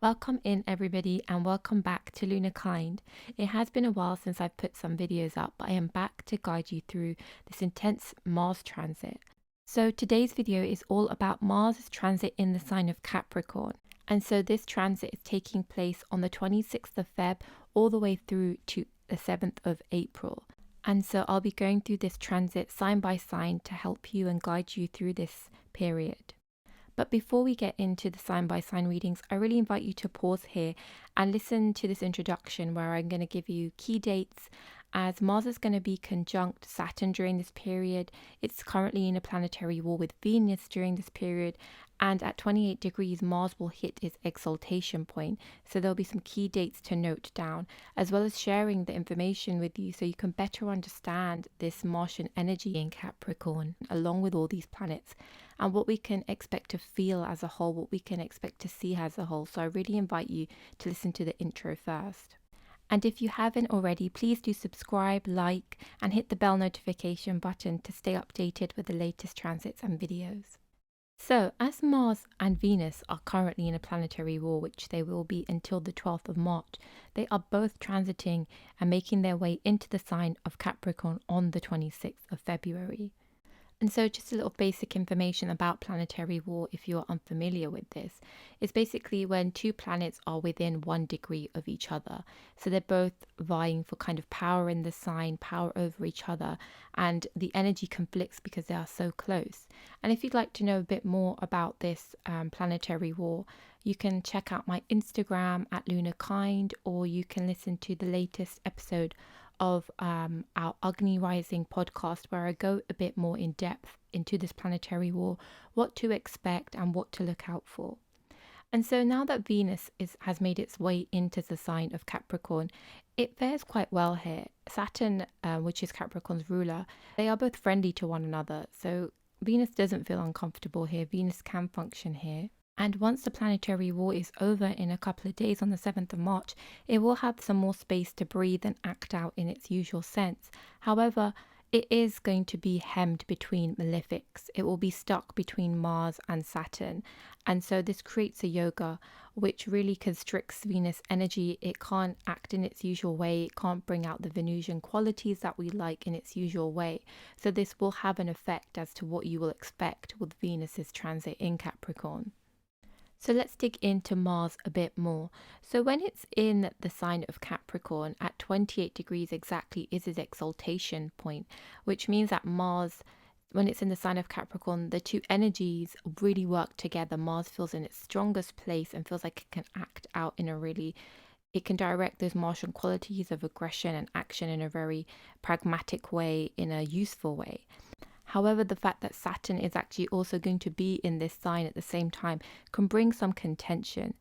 Welcome in everybody and welcome back to Lunar Kind. It has been a while since I've put some videos up, but I am back to guide you through this intense Mars transit. So today's video is all about Mars' transit in the sign of Capricorn. And so this transit is taking place on the 26th of Feb all the way through to the 7th of April. And so I'll be going through this transit sign by sign to help you and guide you through this period. But before we get into the sign by sign readings, I really invite you to pause here and listen to this introduction where I'm going to give you key dates, as Mars is going to be conjunct Saturn during this period. It's currently in a planetary war with Venus during this period, and at 28 degrees Mars will hit its exaltation point. So there'll be some key dates to note down, as well as sharing the information with you so you can better understand this Martian energy in Capricorn along with all these planets, and what we can expect to feel as a whole, what we can expect to see as a whole. So I really invite you to listen to the intro first. And if you haven't already, please do subscribe, like, and hit the bell notification button to stay updated with the latest transits and videos. So, as Mars and Venus are currently in a planetary war, which they will be until the 12th of March, they are both transiting and making their way into the sign of Capricorn on the 26th of February. And so just a little basic information about planetary war, if you're unfamiliar with this, is basically when two planets are within 1 degree of each other. So they're both vying for kind of power in the sign, power over each other, and the energy conflicts because they are so close. And if you'd like to know a bit more about this planetary war, you can check out my Instagram at LunarKind, or you can listen to the latest episode of our Agni Rising podcast, where I go a bit more in depth into this planetary war, what to expect and what to look out for. And so now that Venus has made its way into the sign of Capricorn, it fares quite well here. Saturn, which is Capricorn's ruler, they are both friendly to one another. So Venus doesn't feel uncomfortable here. Venus can function here. And once the planetary war is over in a couple of days on the 7th of March, it will have some more space to breathe and act out in its usual sense. However, it is going to be hemmed between malefics. It will be stuck between Mars and Saturn. And so this creates a yoga which really constricts Venus energy. It can't act in its usual way. It can't bring out the Venusian qualities that we like in its usual way. So this will have an effect as to what you will expect with Venus's transit in Capricorn. So let's dig into Mars a bit more. So when it's in the sign of Capricorn at 28 degrees exactly is its exaltation point, which means that Mars, when it's in the sign of Capricorn, the two energies really work together. Mars feels in its strongest place and feels like it can act out in a really, it can direct those Martian qualities of aggression and action in a very pragmatic way, in a useful way. However, the fact that Saturn is actually also going to be in this sign at the same time can bring some contention,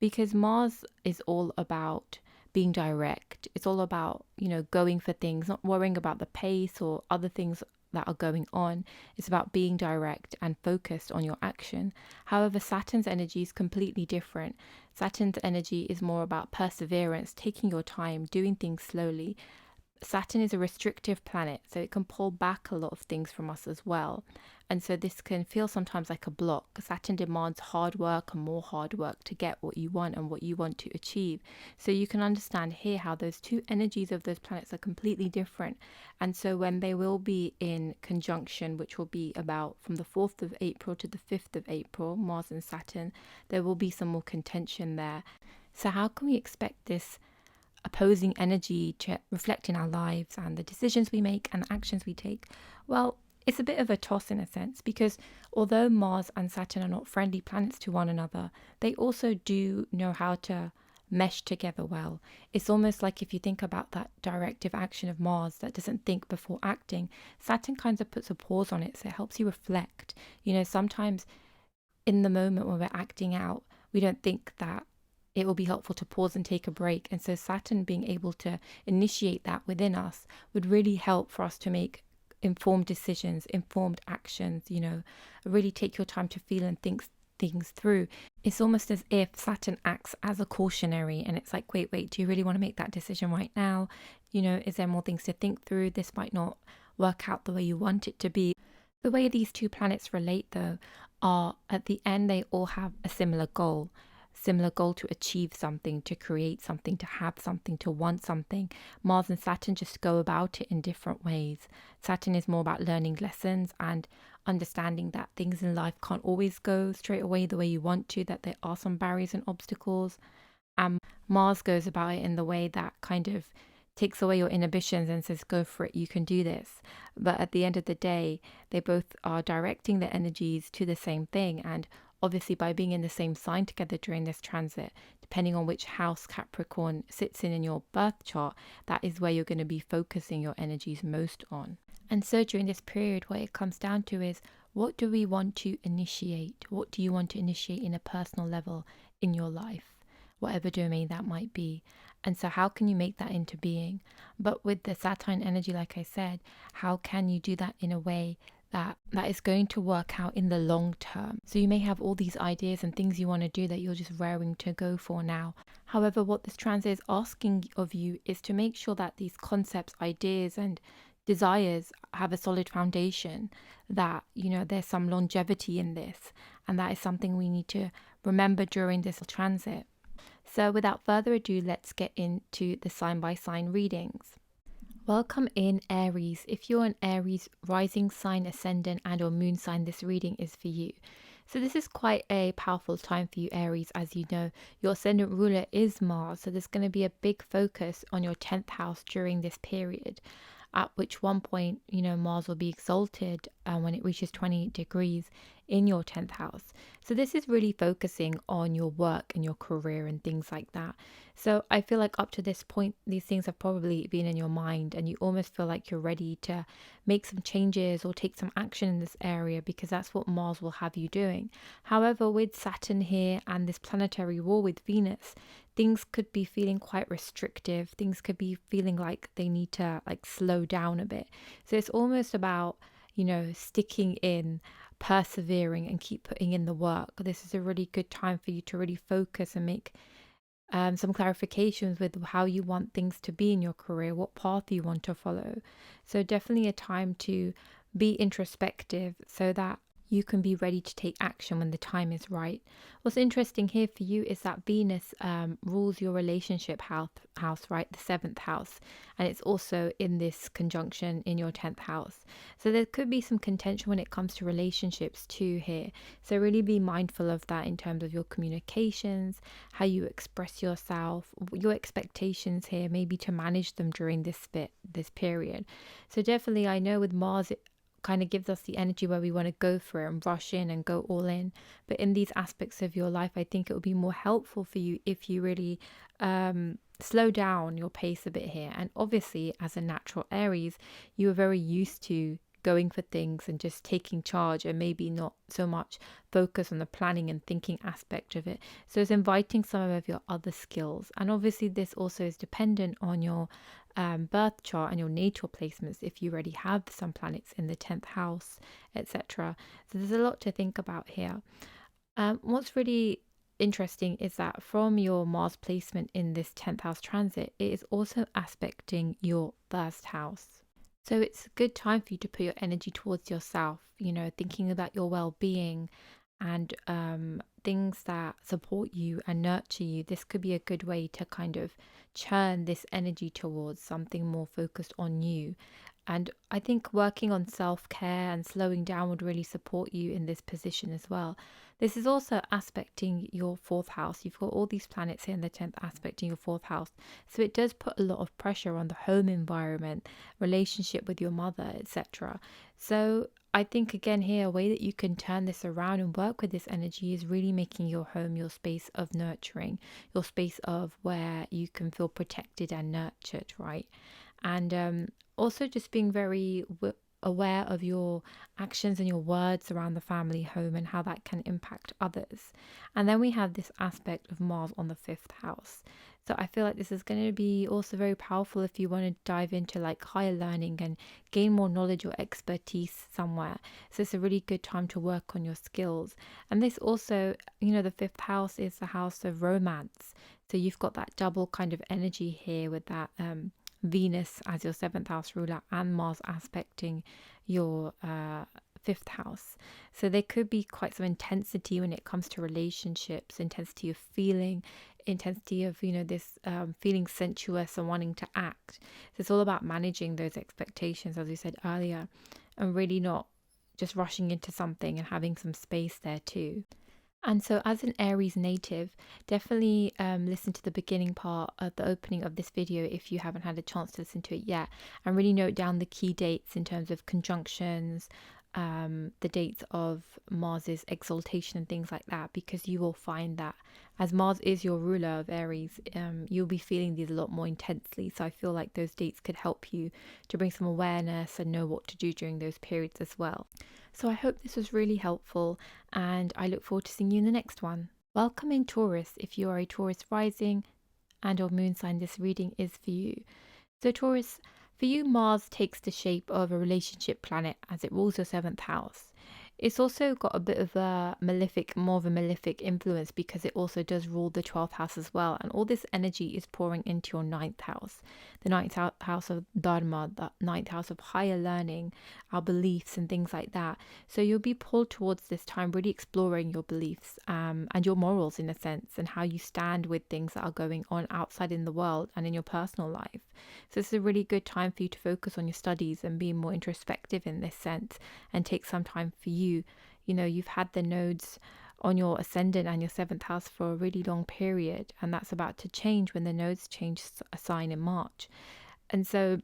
because Mars is all about being direct. It's all about, going for things, not worrying about the pace or other things that are going on. It's about being direct and focused on your action. However, Saturn's energy is completely different. Saturn's energy is more about perseverance, taking your time, doing things slowly. Saturn is a restrictive planet, so it can pull back a lot of things from us as well. And so this can feel sometimes like a block. Saturn demands hard work and more hard work to get what you want and what you want to achieve. So you can understand here how those two energies of those planets are completely different. And so when they will be in conjunction, which will be about from the 4th of April to the 5th of April, Mars and Saturn, there will be some more contention there. So how can we expect this opposing energy to reflect in our lives and the decisions we make and the actions we take? Well, it's a bit of a toss in a sense, because although Mars and Saturn are not friendly planets to one another, they also do know how to mesh together well. It's almost like, if you think about that directive action of Mars that doesn't think before acting, Saturn kind of puts a pause on it, so it helps you reflect. Sometimes in the moment when we're acting out, we don't think that it will be helpful to pause and take a break. And so Saturn being able to initiate that within us would really help for us to make informed decisions, informed actions, really take your time to feel and think things through. It's almost as if Saturn acts as a cautionary, and it's like, wait, do you really want to make that decision right now? Is there more things to think through? This might not work out the way you want it to be. The way these two planets relate, though, are at the end, they all have a similar goal. similar goal to achieve something, to create something, to have something, to want something. Mars and Saturn just go about it in different ways. Saturn is more about learning lessons and understanding that things in life can't always go straight away the way you want to, that there are some barriers and obstacles. And Mars goes about it in the way that kind of takes away your inhibitions and says, go for it, you can do this. But at the end of the day, they both are directing their energies to the same thing. And obviously, by being in the same sign together during this transit, depending on which house Capricorn sits in your birth chart, that is where you're going to be focusing your energies most on. And so during this period, what it comes down to is, what do we want to initiate? What do you want to initiate in a personal level in your life, whatever domain that might be? And so how can you make that into being? But with the Saturn energy, like I said, how can you do that in a way that is going to work out in the long term? So you may have all these ideas and things you want to do that you're just raring to go for now. However, what this transit is asking of you is to make sure that these concepts, ideas, and desires have a solid foundation, that, you know, there's some longevity in this. And that is something we need to remember during this transit. So without further ado, let's get into the sign by sign readings. Welcome in Aries. If you're an Aries rising sign, ascendant, and or moon sign, this reading is for you. So this is quite a powerful time for you, Aries. As you know, your ascendant ruler is Mars. So there's going to be a big focus on your 10th house during this period, at which one point, you know, Mars will be exalted when it reaches 20 degrees in your 10th house. So this is really focusing on your work and your career and things like that. So I feel like up to this point, these things have probably been in your mind and you almost feel like you're ready to make some changes or take some action in this area, because that's what Mars will have you doing. However, with Saturn here and this planetary war with Venus, things could be feeling quite restrictive. Things could be feeling like they need to like slow down a bit. So it's almost about, you know, sticking in, persevering, and keep putting in the work. This is a really good time for you to really focus and make some clarifications with how you want things to be in your career, what path you want to follow. So definitely a time to be introspective so that you can be ready to take action when the time is right. What's interesting here for you is that Venus rules your relationship house, right? The 7th house. And it's also in this conjunction in your 10th house. So there could be some contention when it comes to relationships too here. So really be mindful of that in terms of your communications, how you express yourself, your expectations here, maybe to manage them during this period. So definitely, I know with Mars, it kind of gives us the energy where we want to go for it and rush in and go all in. But in these aspects of your life, I think it would be more helpful for you if you really slow down your pace a bit here. And obviously, as a natural Aries, you are very used to going for things and just taking charge, and maybe not so much focus on the planning and thinking aspect of it. So it's inviting some of your other skills. And obviously this also is dependent on your birth chart and your natal placements, if you already have some planets in the 10th house, etc. So there's a lot to think about here. What's really interesting is that from your Mars placement in this 10th house transit, it is also aspecting your first house. So it's a good time for you to put your energy towards yourself, you know, thinking about your well-being and things that support you and nurture you. This could be a good way to kind of churn this energy towards something more focused on you. And I think working on self-care and slowing down would really support you in this position as well. This is also aspecting your 4th house. You've got all these planets here in the 10th aspecting your 4th house. So it does put a lot of pressure on the home environment, relationship with your mother, etc. So I think again here, a way that you can turn this around and work with this energy is really making your home your space of nurturing, your space of where you can feel protected and nurtured, right? And also just being very aware of your actions and your words around the family home and how that can impact others. And then we have this aspect of Mars on the 5th house. So I feel like this is going to be also very powerful if you want to dive into like higher learning and gain more knowledge or expertise somewhere. So it's a really good time to work on your skills. And this also, you know, the 5th house is the house of romance. So you've got that double kind of energy here with that Venus as your 7th house ruler and Mars aspecting your fifth house. So there could be quite some intensity when it comes to relationships, intensity of feeling, intensity of, this feeling sensuous and wanting to act. So it's all about managing those expectations, as we said earlier, and really not just rushing into something and having some space there too. And so, as an Aries native, definitely listen to the beginning part of the opening of this video if you haven't had a chance to listen to it yet, and really note down the key dates in terms of conjunctions, the dates of Mars's exaltation and things like that, because you will find that as Mars is your ruler of Aries, you'll be feeling these a lot more intensely. So I feel like those dates could help you to bring some awareness and know what to do during those periods as well. So I hope this was really helpful, and I look forward to seeing you in the next one. Welcome in Taurus. If you are a Taurus rising and or moon sign, this reading is for you. So Taurus, for you, Mars takes the shape of a relationship planet as it rules your seventh house. It's also got a bit of a more of a malefic influence because it also does rule the 12th house as well. And all this energy is pouring into your ninth house, the ninth house of Dharma, the ninth house of higher learning, our beliefs and things like that. So you'll be pulled towards this time, really exploring your beliefs and your morals in a sense, and how you stand with things that are going on outside in the world and in your personal life. So this is a really good time for you to focus on your studies and be more introspective in this sense, and take some time for you. You've had the nodes on your ascendant and your seventh house for a really long period, and that's about to change when the nodes change a sign in March. And so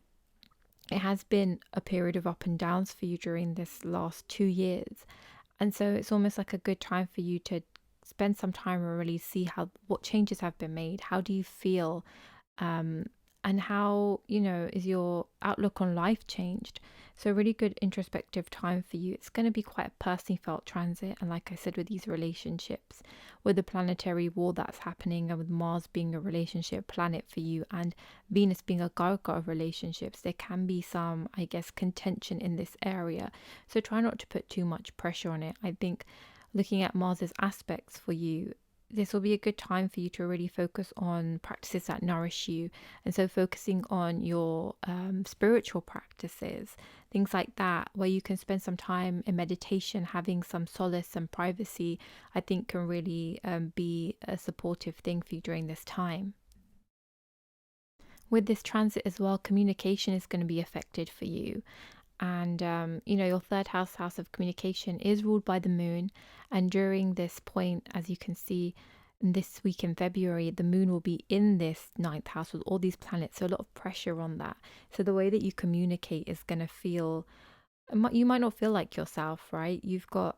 it has been a period of up and downs for you during this last 2 years. And so it's almost like a good time for you to spend some time and really see what changes have been made. How do you feel? And how, is your outlook on life changed? So really good introspective time for you. It's going to be quite a personally felt transit. And like I said, with these relationships, with the planetary war that's happening, and with Mars being a relationship planet for you and Venus being a Garga of relationships, there can be some, I guess, contention in this area. So try not to put too much pressure on it. I think looking at Mars's aspects for you, this will be a good time for you to really focus on practices that nourish you. And so focusing on your spiritual practices, things like that, where you can spend some time in meditation, having some solace and privacy, I think can really be a supportive thing for you during this time. With this transit as well, communication is going to be affected for you. And your third house of communication is ruled by the moon, and during this point, as you can see, this week in February, the moon will be in this ninth house with all these planets, so a lot of pressure on that. So the way that you communicate is going to feel, you might not feel like yourself, right? You've got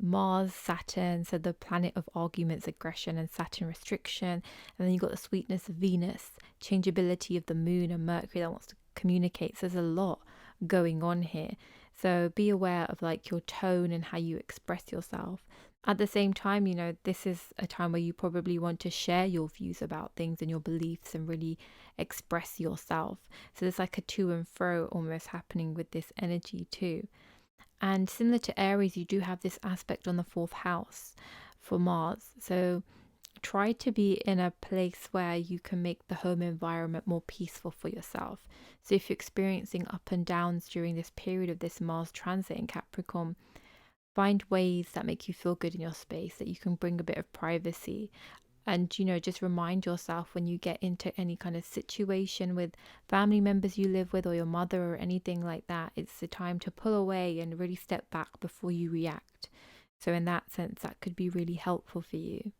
Mars, Saturn, so the planet of arguments, aggression, and Saturn restriction, and then you've got the sweetness of Venus, changeability of the moon, and Mercury that wants to communicate. So there's a lot going on here. So be aware of like your tone and how you express yourself. At the same time, this is a time where you probably want to share your views about things and your beliefs and really express yourself. So there's like a to and fro almost happening with this energy too. And similar to Aries, you do have this aspect on the fourth house for Mars. So try to be in a place where you can make the home environment more peaceful for yourself. So if you're experiencing up and downs during this period of this Mars transit in Capricorn, find ways that make you feel good in your space, that you can bring a bit of privacy. And, just remind yourself when you get into any kind of situation with family members you live with or your mother or anything like that, it's the time to pull away and really step back before you react. So in that sense, that could be really helpful for you.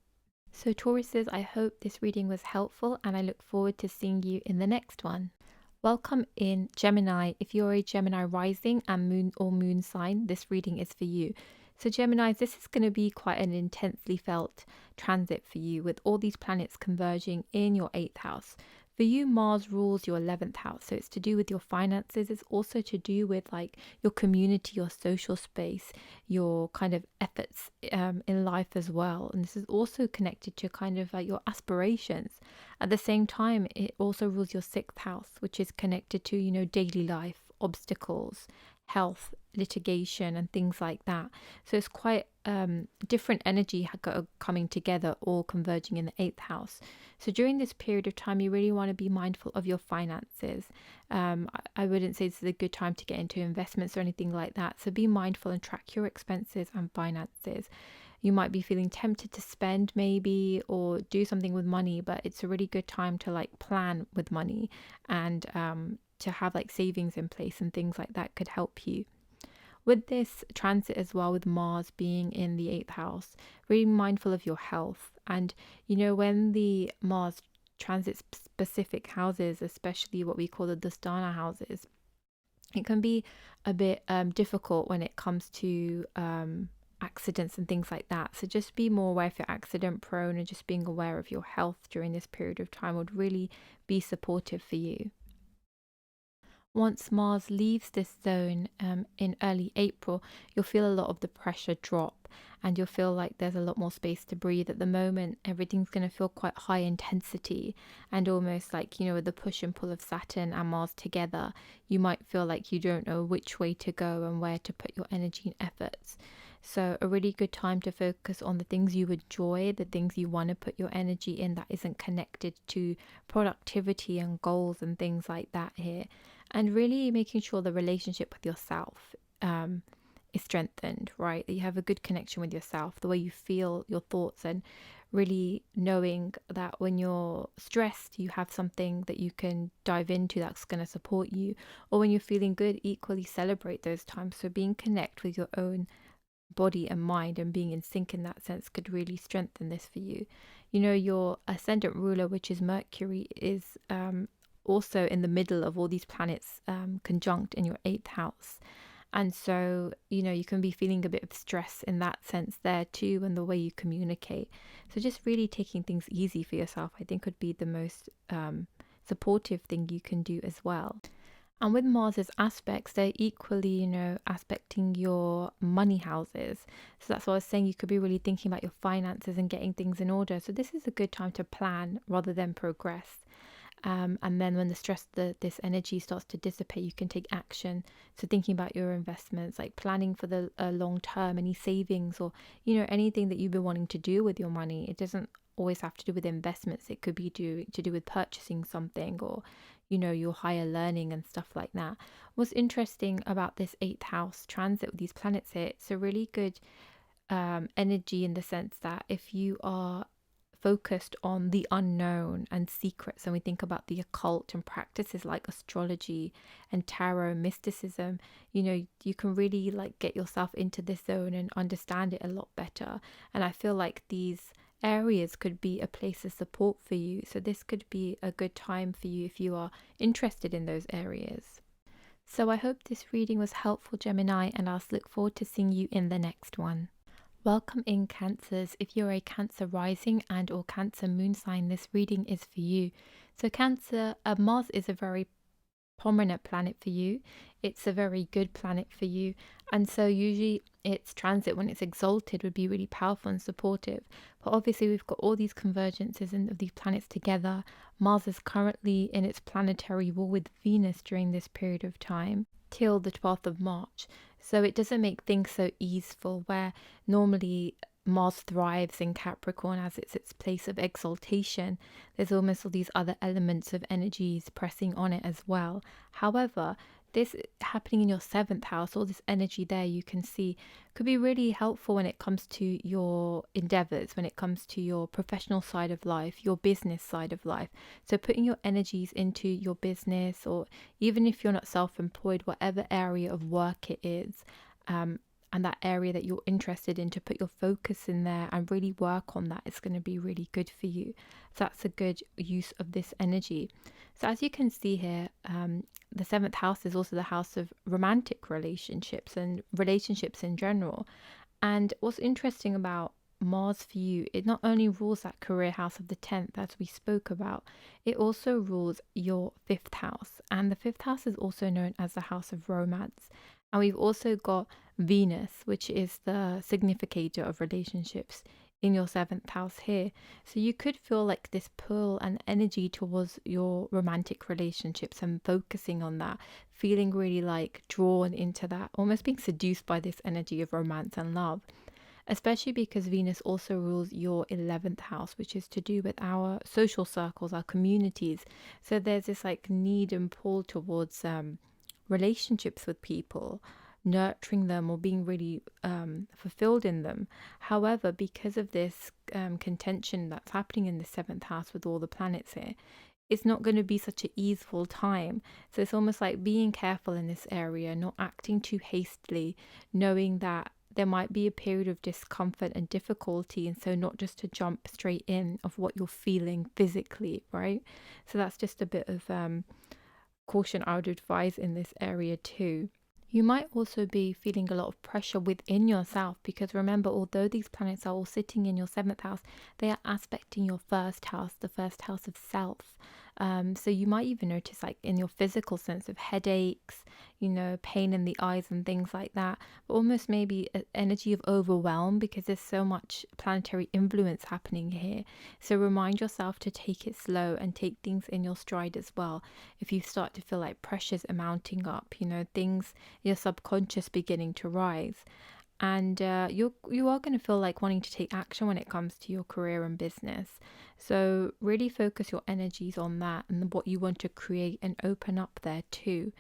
So Tauruses, I hope this reading was helpful, and I look forward to seeing you in the next one. Welcome in Gemini. If you're a Gemini rising and moon sign, this reading is for you. So Geminis, this is going to be quite an intensely felt transit for you, with all these planets converging in your 8th house. For you, Mars rules your 11th house, so it's to do with your finances. It's also to do with like your community, your social space, your kind of efforts in life as well. And this is also connected to kind of like your aspirations. At the same time, it also rules your 6th house, which is connected to, daily life, obstacles, health, litigation, and things like that. So it's quite different energy coming together, all converging in the 8th house. So during this period of time, you really want to be mindful of your finances. I wouldn't say this is a good time to get into investments or anything like that. So be mindful and track your expenses and finances. You might be feeling tempted to spend maybe or do something with money, but it's a really good time to like plan with money and to have like savings in place, and things like that could help you. With this transit as well, with Mars being in the 8th house, really mindful of your health. And when the Mars transits specific houses, especially what we call the Dastana houses, it can be a bit difficult when it comes to accidents and things like that. So just be more aware if you're accident prone, and just being aware of your health during this period of time would really be supportive for you. Once Mars leaves this zone in early April, you'll feel a lot of the pressure drop, and you'll feel like there's a lot more space to breathe. At the moment, everything's going to feel quite high intensity, and almost like, with the push and pull of Saturn and Mars together, you might feel like you don't know which way to go and where to put your energy and efforts. So a really good time to focus on the things you enjoy, the things you want to put your energy in that isn't connected to productivity and goals and things like that here. And really making sure the relationship with yourself is strengthened, right? That you have a good connection with yourself, the way you feel, your thoughts, and really knowing that when you're stressed, you have something that you can dive into that's going to support you. Or when you're feeling good, equally celebrate those times. So being connect with your own body and mind and being in sync in that sense could really strengthen this for you. Your ascendant ruler, which is Mercury, is also in the middle of all these planets conjunct in your 8th house. And so, you can be feeling a bit of stress in that sense there too, and the way you communicate. So just really taking things easy for yourself, I think, would be the most supportive thing you can do as well. And with Mars's aspects, they're equally, aspecting your money houses. So that's what I was saying. You could be really thinking about your finances and getting things in order. So this is a good time to plan rather than progress. And then when this energy starts to dissipate, you can take action. So thinking about your investments, like planning for the long term, any savings, or, anything that you've been wanting to do with your money. It doesn't always have to do with investments. It could be to do with purchasing something, or, your higher learning and stuff like that. What's interesting about this 8th house transit with these planets here, it's a really good energy in the sense that if you are focused on the unknown and secrets, and we think about the occult and practices like astrology and tarot, mysticism, you can really like get yourself into this zone and understand it a lot better. And I feel like these areas could be a place of support for you. So this could be a good time for you if you are interested in those areas. So I hope this reading was helpful, Gemini, and I'll look forward to seeing you in the next one. Welcome in, Cancers. If you're a Cancer rising and or Cancer moon sign, this reading is for you. So Cancer, Mars is a very prominent planet for you. It's a very good planet for you, and so usually its transit when it's exalted would be really powerful and supportive. But obviously we've got all these convergences of these planets together. Mars is currently in its planetary war with Venus during this period of time till the 12th of March. So it doesn't make things so easeful, where normally Mars thrives in Capricorn as it's its place of exaltation. There's almost all these other elements of energies pressing on it as well. However, this happening in your 7th house, all this energy there you can see could be really helpful when it comes to your endeavors, when it comes to your professional side of life, your business side of life. So putting your energies into your business, or even if you're not self-employed, whatever area of work it is, and that area that you're interested in, to put your focus in there and really work on that, it's going to be really good for you. So that's a good use of this energy. So as you can see here, the 7th house is also the house of romantic relationships and relationships in general. And what's interesting about Mars for you, it not only rules that career house of the 10th, as we spoke about, it also rules your 5th house. And the 5th house is also known as the house of romance. And we've also got Venus, which is the significator of relationships, in your 7th house here. So you could feel like this pull and energy towards your romantic relationships and focusing on that, feeling really like drawn into that, almost being seduced by this energy of romance and love. Especially because Venus also rules your 11th house, which is to do with our social circles, our communities. So there's this like need and pull towards relationships with people, nurturing them or being really fulfilled in them. However, because of this contention that's happening in the 7th house with all the planets here, it's not going to be such an easeful time. So it's almost like being careful in this area, not acting too hastily, knowing that there might be a period of discomfort and difficulty, and so not just to jump straight in of what you're feeling physically, right? So that's just a bit of caution I would advise in this area too. You might also be feeling a lot of pressure within yourself because remember, although these planets are all sitting in your 7th house, they are aspecting your 1st house, the 1st house of self. So you might even notice like in your physical sense of headaches, pain in the eyes and things like that, but almost maybe an energy of overwhelm because there's so much planetary influence happening here. So remind yourself to take it slow and take things in your stride as well. If you start to feel like pressures are mounting up, things, your subconscious beginning to rise. And you are going to feel like wanting to take action when it comes to your career and business. So really focus your energies on that and what you want to create and open up there too.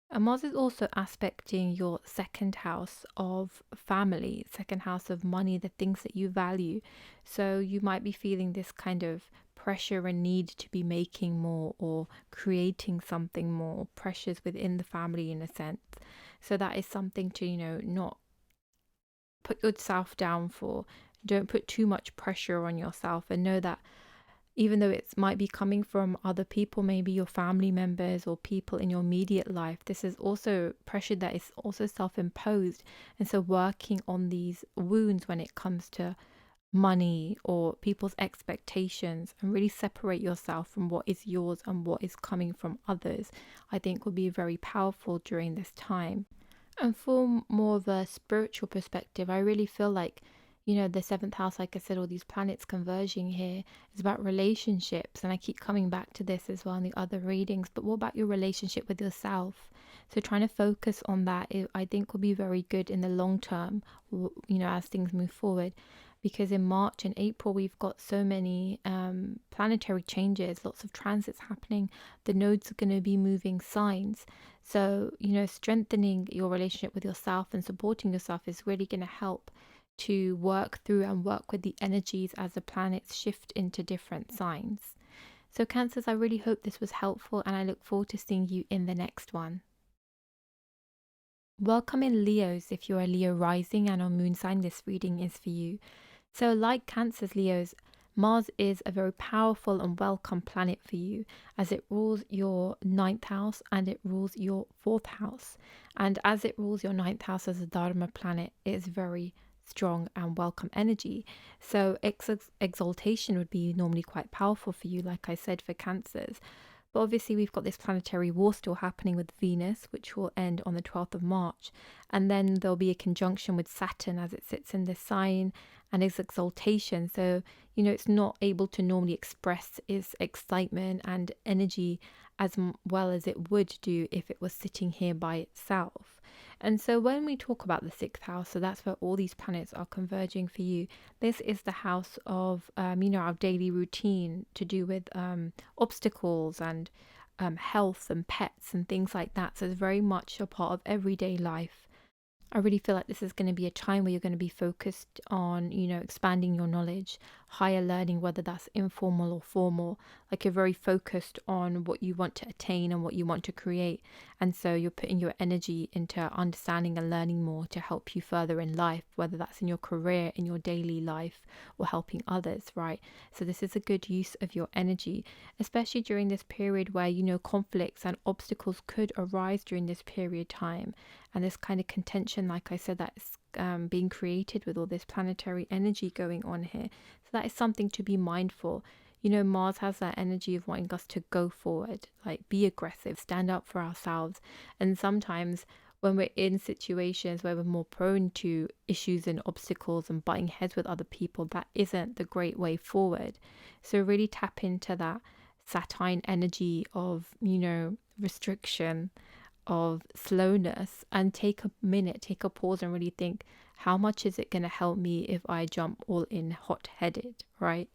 And Mars is also aspecting your 2nd house of family, 2nd house of money, the things that you value. So you might be feeling this kind of pressure and need to be making more or creating something more, pressures within the family in a sense. So that is something to, not put yourself down for. Don't put too much pressure on yourself and know that even though it might be coming from other people, maybe your family members or people in your immediate life, this is also pressure that is also self-imposed. And so working on these wounds when it comes to money or people's expectations and really separate yourself from what is yours and what is coming from others, I think will be very powerful during this time. And for more of a spiritual perspective, I really feel like, the 7th house, like I said, all these planets converging here is about relationships. And I keep coming back to this as well in the other readings. But what about your relationship with yourself? So trying to focus on that, I think will be very good in the long term, as things move forward. Because in March and April, we've got so many planetary changes, lots of transits happening. The nodes are going to be moving signs. So, strengthening your relationship with yourself and supporting yourself is really going to help to work through and work with the energies as the planets shift into different signs. So Cancers, I really hope this was helpful and I look forward to seeing you in the next one. Welcome in Leos. If you're a Leo rising and on moon sign, this reading is for you. So like Cancers, Leos, Mars is a very powerful and welcome planet for you as it rules your 9th house and it rules your 4th house. And as it rules your 9th house as a Dharma planet, it is very strong and welcome energy. So exaltation would be normally quite powerful for you, like I said, for Cancers. But obviously we've got this planetary war still happening with Venus, which will end on the 12th of March. And then there'll be a conjunction with Saturn as it sits in this sign and its exaltation. So, it's not able to normally express its excitement and energy as well as it would do if it was sitting here by itself. And so when we talk about the 6th house, so that's where all these planets are converging for you. This is the house of, our daily routine to do with obstacles and health and pets and things like that. So it's very much a part of everyday life. I really feel like this is going to be a time where you're going to be focused on, expanding your knowledge, higher learning, whether that's informal or formal. Like you're very focused on what you want to attain and what you want to create. And so you're putting your energy into understanding and learning more to help you further in life, whether that's in your career, in your daily life, or helping others, right? So this is a good use of your energy, especially during this period where, conflicts and obstacles could arise during this period time. And this kind of contention, like I said, that's being created with all this planetary energy going on here. So that is something to be mindful. Mars has that energy of wanting us to go forward, like be aggressive, stand up for ourselves. And sometimes when we're in situations where we're more prone to issues and obstacles and butting heads with other people, that isn't the great way forward. So really tap into that Saturn energy of, restriction, of slowness, and take a minute, take a pause, and really think, how much is it going to help me if I jump all in hot headed, right?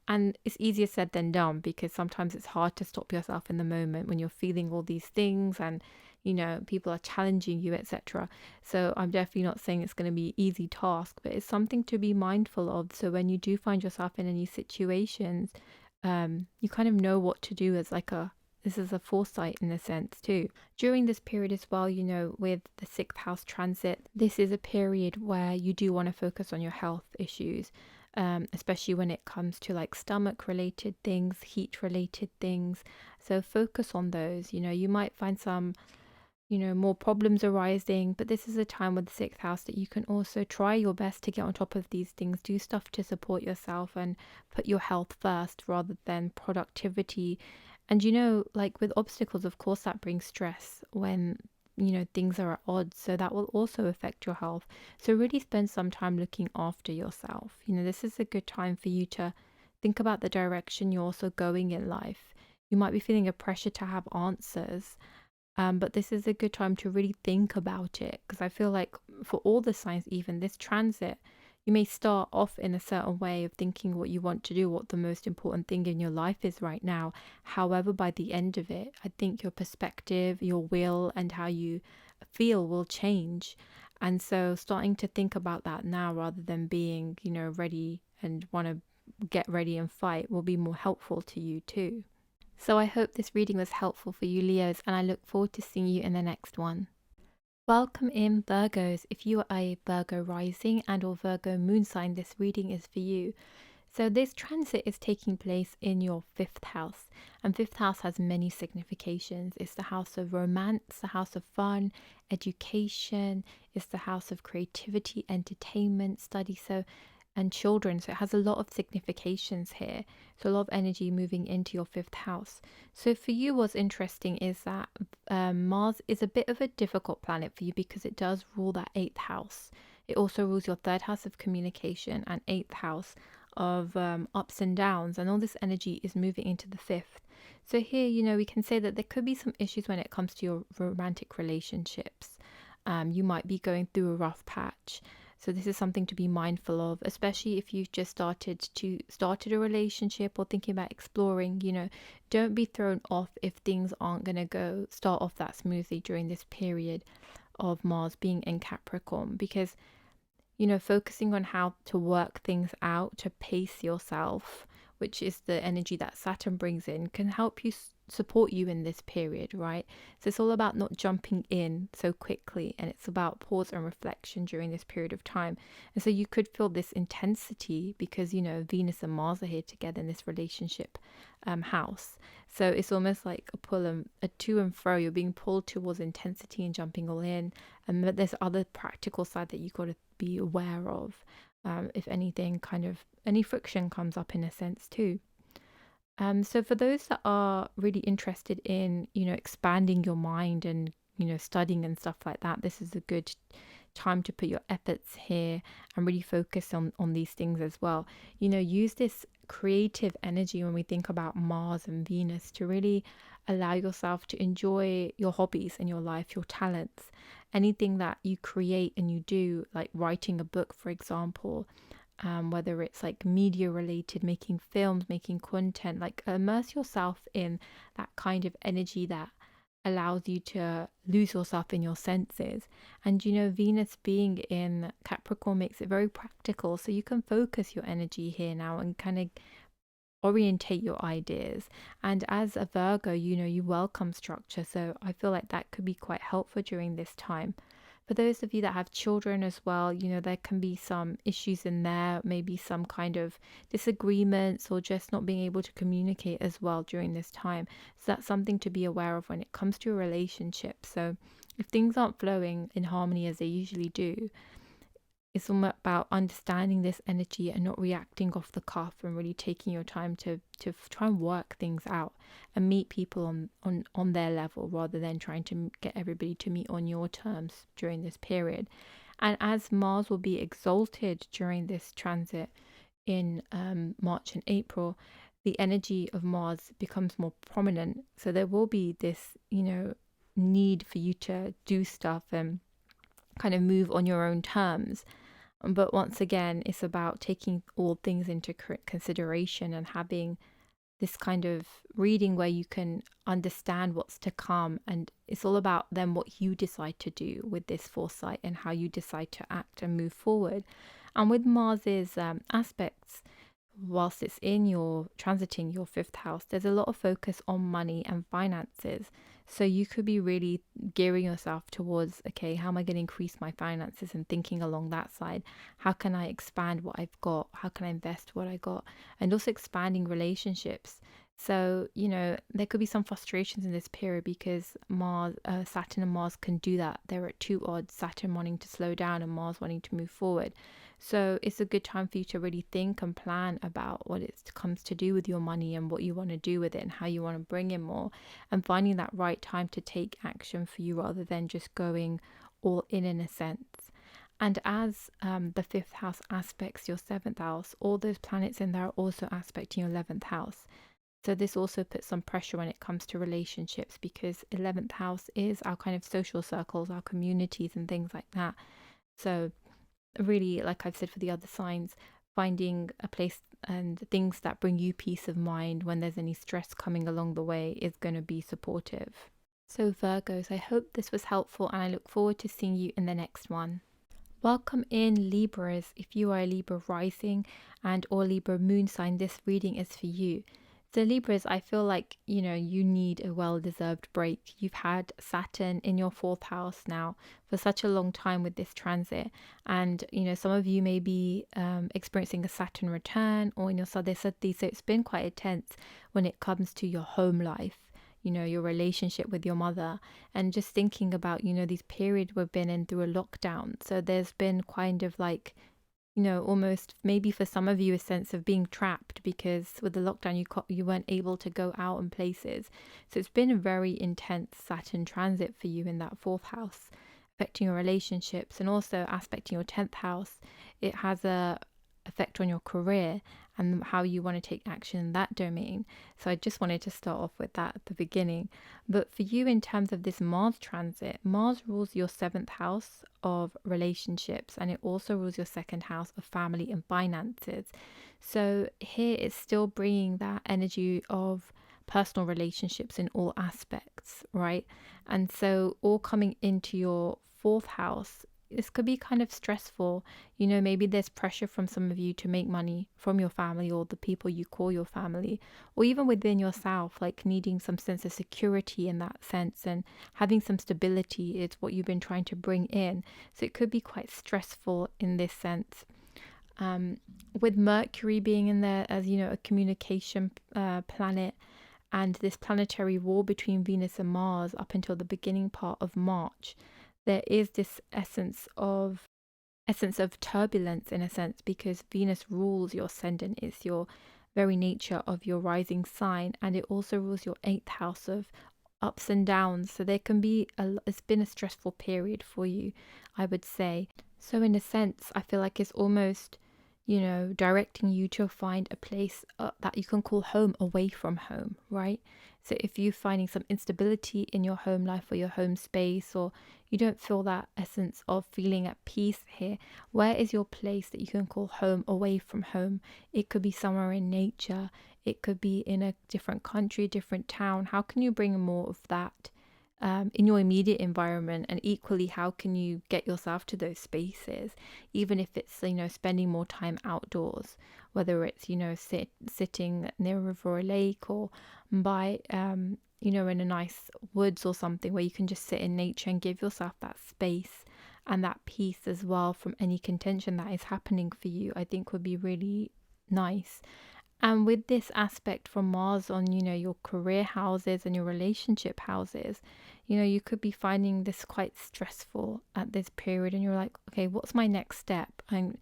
And it's easier said than done, because sometimes it's hard to stop yourself in the moment when you're feeling all these things and people are challenging you, etc. So I'm definitely not saying it's going to be an easy task, but it's something to be mindful of, so when you do find yourself in any situations, you kind of know what to do, as like a this is a foresight in a sense too. During this period as well, with the sixth house transit, this is a period where you do want to focus on your health issues, especially when it comes to like stomach related things, heat related things. So focus on those. You might find some more problems arising, but this is a time with the sixth house that you can also try your best to get on top of these things, do stuff to support yourself and put your health first rather than productivity. And like with obstacles, of course, that brings stress when things are at odds, so that will also affect your health. So really spend some time looking after yourself. This is a good time for you to think about the direction you're also going in life. You might be feeling a pressure to have answers, but this is a good time to really think about it, because I feel like for all the signs, even this transit, you may start off in a certain way of thinking what you want to do, what the most important thing in your life is right now. However, by the end of it, I think your perspective, your will, and how you feel will change. And so starting to think about that now rather than being, ready and want to get ready and fight will be more helpful to you too. So I hope this reading was helpful for you, Leos, and I look forward to seeing you in the next one. Welcome in, Virgos. If you are a Virgo rising and or Virgo moon sign, this reading is for you. So this transit is taking place in your fifth house, and fifth house has many significations. It's the house of romance, the house of fun, education. It's the house of creativity, entertainment, study, and children. So it has a lot of significations here. So a lot of energy moving into your fifth house. So for you, what's interesting is that Mars is a bit of a difficult planet for you because it does rule that eighth house. It also rules your third house of communication and eighth house of ups and downs, and all this energy is moving into the fifth. So here, we can say that there could be some issues when it comes to your romantic relationships. You might be going through a rough patch. So this is something to be mindful of, especially if you've just started a relationship or thinking about exploring. Don't be thrown off if things aren't going to start off that smoothly during this period of Mars being in Capricorn, because focusing on how to work things out, to pace yourself, which is the energy that Saturn brings in, can help you support you in this period, right? So it's all about not jumping in so quickly, and it's about pause and reflection during this period of time. And so you could feel this intensity because Venus and Mars are here together in this relationship house. So it's almost like a pull and a to and fro. You're being pulled towards intensity and jumping all in, and there's other practical side that you got to be aware of, if anything, any friction comes up in a sense too. So for those that are really interested in, expanding your mind and, studying and stuff like that, this is a good time to put your efforts here and really focus on these things as well. Use this creative energy when we think about Mars and Venus to really allow yourself to enjoy your hobbies in your life, your talents, anything that you create and you do, like writing a book, for example. Whether it's like media related, making films, making content, like immerse yourself in that kind of energy that allows you to lose yourself in your senses. And Venus being in Capricorn makes it very practical, so you can focus your energy here now and kind of orientate your ideas. And as a Virgo, you welcome structure, so I feel like that could be quite helpful during this time. For those of you that have children as well, there can be some issues in there, maybe some kind of disagreements or just not being able to communicate as well during this time. So that's something to be aware of when it comes to a relationship. So if things aren't flowing in harmony as they usually do, it's all about understanding this energy and not reacting off the cuff, and really taking your time to try and work things out and meet people on their level, rather than trying to get everybody to meet on your terms during this period. And as Mars will be exalted during this transit in March and April, the energy of Mars becomes more prominent. So there will be this, need for you to do stuff and kind of move on your own terms. But once again, it's about taking all things into consideration and having this kind of reading where you can understand what's to come. And it's all about then what you decide to do with this foresight and how you decide to act and move forward. And with Mars's aspects, whilst it's in your transiting your fifth house, there's a lot of focus on money and finances. So you could be really gearing yourself towards, okay, how am I going to increase my finances, and thinking along that side. How can I expand what I've got? How can I invest what I got? And also expanding relationships. So, there could be some frustrations in this period because Saturn and Mars can do that. They're at two odds, Saturn wanting to slow down and Mars wanting to move forward. So it's a good time for you to really think and plan about what it comes to do with your money and what you want to do with it and how you want to bring in more, and finding that right time to take action for you rather than just going all in a sense. And as the fifth house aspects your seventh house, all those planets in there are also aspecting your 11th house. So this also puts some pressure when it comes to relationships, because 11th house is our kind of social circles, our communities and things like that. So really, like I've said for the other signs, finding a place and things that bring you peace of mind when there's any stress coming along the way is going to be supportive. So Virgos, I hope this was helpful, and I look forward to seeing you in the next one. Welcome in Libras. If you are a Libra rising and or Libra moon sign, this reading is for you. So Libras, I feel like, you need a well-deserved break. You've had Saturn in your fourth house now for such a long time with this transit. And, some of you may be experiencing a Saturn return, or in your Saturday. So it's been quite intense when it comes to your home life, your relationship with your mother. And just thinking about, these periods we've been in through a lockdown. So there's been kind of like, almost maybe for some of you a sense of being trapped, because with the lockdown you weren't able to go out in places. So it's been a very intense Saturn transit for you in that fourth house, affecting your relationships and also aspecting your 10th house. It has a effect on your career and how you want to take action in that domain. So I just wanted to start off with that at the beginning. But for you, in terms of this Mars transit, Mars rules your 7th house of relationships, and it also rules your 2nd house of family and finances. So here it's still bringing that energy of personal relationships in all aspects, right? And so all coming into your 4th house, this could be kind of stressful. Maybe there's pressure from some of you to make money from your family or the people you call your family, or even within yourself, like needing some sense of security in that sense, and having some stability is what you've been trying to bring in. So it could be quite stressful in this sense. With Mercury being in there as, a communication planet, and this planetary war between Venus and Mars up until the beginning part of March, there is this essence of turbulence in a sense, because Venus rules your ascendant. It's your very nature of your rising sign, and it also rules your 8th house of ups and downs. So there can be it's been a stressful period for you, I would say. So in a sense, I feel like it's almost, directing you to find a place that you can call home away from home, right? So if you're finding some instability in your home life or your home space, or you don't feel that essence of feeling at peace here, where is your place that you can call home away from home? It could be somewhere in nature. It could be in a different country, different town. How can you bring more of that in your immediate environment? And equally, how can you get yourself to those spaces, even if it's, spending more time outdoors, whether it's, sitting near a river or a lake, or by, in a nice woods or something where you can just sit in nature and give yourself that space and that peace as well from any contention that is happening for you, I think would be really nice. And with this aspect from Mars on, your career houses and your relationship houses, you could be finding this quite stressful at this period. And you're like, okay, what's my next step? And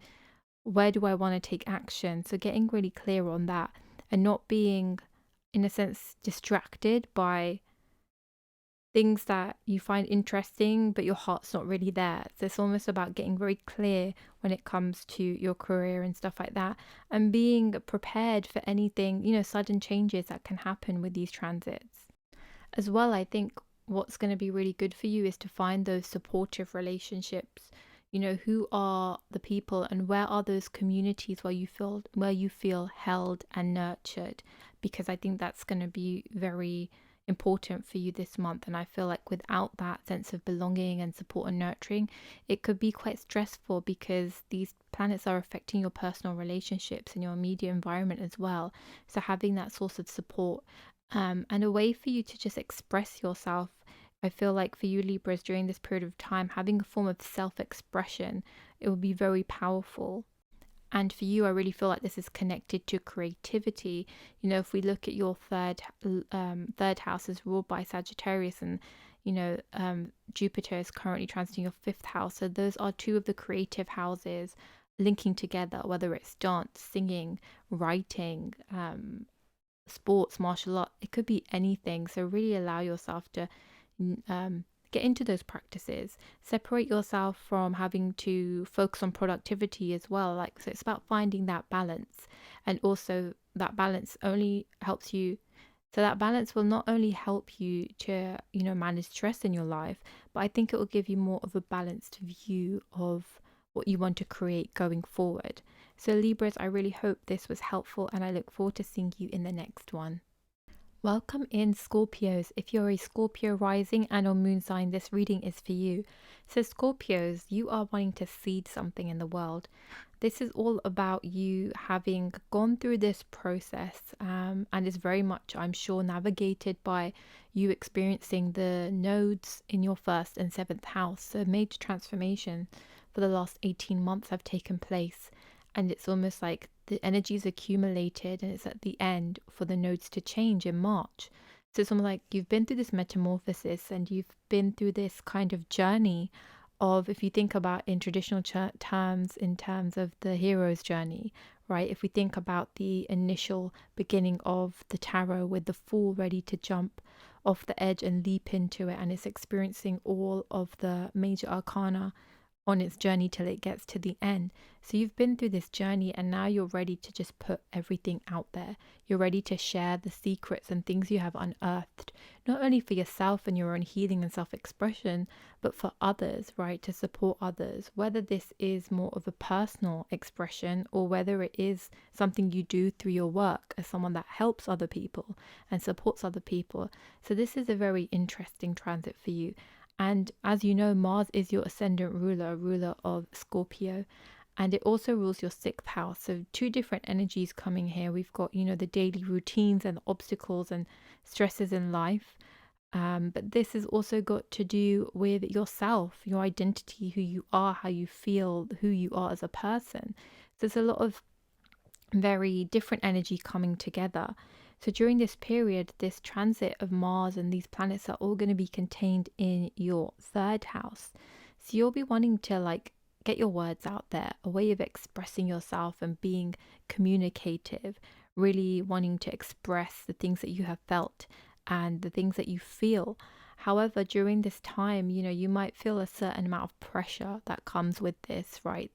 where do I want to take action? So getting really clear on that and not being, in a sense, distracted by things that you find interesting, but your heart's not really there. So it's almost about getting very clear when it comes to your career and stuff like that, and being prepared for anything, sudden changes that can happen with these transits. As well, I think what's going to be really good for you is to find those supportive relationships. Who are the people and where are those communities where you feel held and nurtured, because I think that's going to be very important for you this month. And I feel like without that sense of belonging and support and nurturing, it could be quite stressful, because these planets are affecting your personal relationships and your immediate environment as well. So having that source of support, and a way for you to just express yourself. I feel like for you Libras during this period of time, having a form of self-expression, it will be very powerful. And for you, I really feel like this is connected to creativity. If we look at your third house is ruled by Sagittarius, and Jupiter is currently transiting your fifth house. So those are two of the creative houses linking together, whether it's dance, singing, writing, sports, martial art. It could be anything. So really allow yourself to get into those practices. Separate yourself from having to focus on productivity as well. So it's about finding that balance, and also that balance only helps you. So that balance will not only help you to, manage stress in your life, but I think it will give you more of a balanced view of what you want to create going forward. So Libras, I really hope this was helpful, and I look forward to seeing you in the next one. Welcome in Scorpios. If you're a Scorpio rising and or moon sign, this reading is for you. So Scorpios, you are wanting to seed something in the world. This is all about you having gone through this process, and is very much, I'm sure, navigated by you experiencing the nodes in your first and seventh house. So major transformation for the last 18 months have taken place, and it's almost like the energy's accumulated and it's at the end for the nodes to change in March. So it's almost like you've been through this metamorphosis, and you've been through this kind of journey of, if you think about in traditional terms, in terms of the hero's journey, right? If we think about the initial beginning of the tarot with the Fool ready to jump off the edge and leap into it, and it's experiencing all of the major arcana on its journey till it gets to the end. So you've been through this journey, and now you're ready to just put everything out there. You're ready to share the secrets and things you have unearthed, not only for yourself and your own healing and self-expression, but for others, right? To support others, whether this is more of a personal expression or whether it is something you do through your work as someone that helps other people and supports other people. So this is a very interesting transit for you. And as you know, Mars is your ascendant ruler of Scorpio, and it also rules your sixth house. So two different energies coming here. We've got, the daily routines and the obstacles and stresses in life. But this has also got to do with yourself, your identity, who you are, how you feel, who you are as a person. So there's a lot of very different energy coming together. So during this period, this transit of Mars and these planets are all going to be contained in your third house. So you'll be wanting to get your words out there, a way of expressing yourself and being communicative, really wanting to express the things that you have felt and the things that you feel. However, during this time, you might feel a certain amount of pressure that comes with this, right?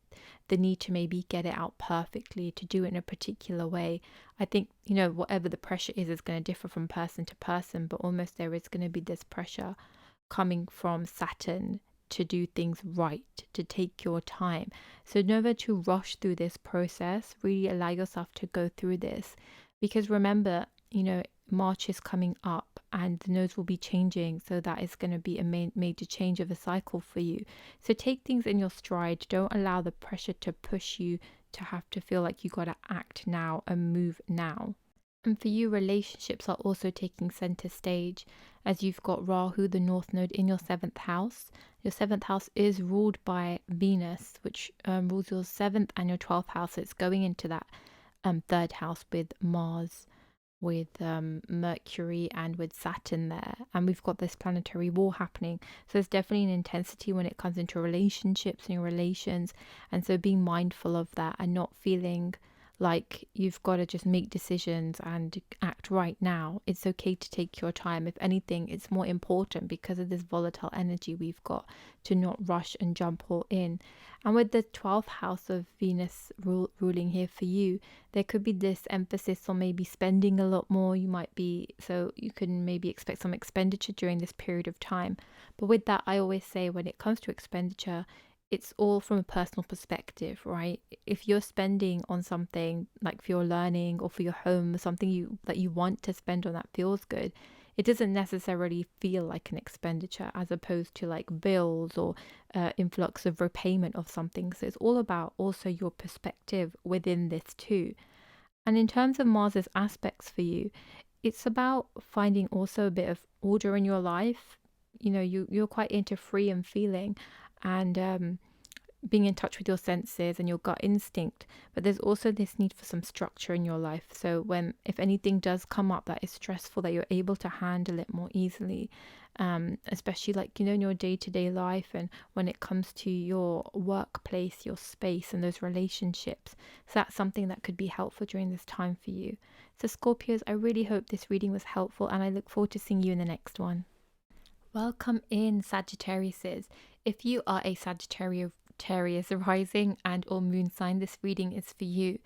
The need to maybe get it out perfectly, to do it in a particular way. I think, whatever the pressure is going to differ from person to person, but almost there is going to be this pressure coming from Saturn to do things right, to take your time. So never to rush through this process, really allow yourself to go through this. Because remember, March is coming up and the nodes will be changing. So that is going to be a major change of a cycle for you. So take things in your stride. Don't allow the pressure to push you to have to feel like you got to act now and move now. And for you, relationships are also taking center stage, as you've got Rahu, the North Node, in your seventh house. Your seventh house is ruled by Venus, which rules your seventh and your 12th house. So it's going into that third house with Mars, with Mercury, and with Saturn there. And we've got this planetary war happening. So there's definitely an intensity when it comes into relationships and relations. And so being mindful of that and not feeling like you've got to just make decisions and act right now. It's okay to take your time. If anything, it's more important because of this volatile energy we've got to not rush and jump all in. And with the 12th house of Venus ruling here for you, there could be this emphasis on maybe spending a lot more. So you can maybe expect some expenditure during this period of time. But with that, I always say when it comes to expenditure, it's all from a personal perspective, right? If you're spending on something like for your learning or for your home, something that you want to spend on that feels good, it doesn't necessarily feel like an expenditure as opposed to like bills or influx of repayment of something. So it's all about also your perspective within this too. And in terms of Mars's aspects for you, it's about finding also a bit of order in your life. You're quite into free and feeling and being in touch with your senses and your gut instinct, but there's also this need for some structure in your life. So if anything does come up that is stressful, that you're able to handle it more easily, especially like in your day-to-day life and when it comes to your workplace, your space, and those relationships. So that's something that could be helpful during this time for you. So Scorpios, I really hope this reading was helpful, and I look forward to seeing you in the next one. Welcome in, Sagittariuses. If you are a Sagittarius rising and or moon sign, this reading is for you.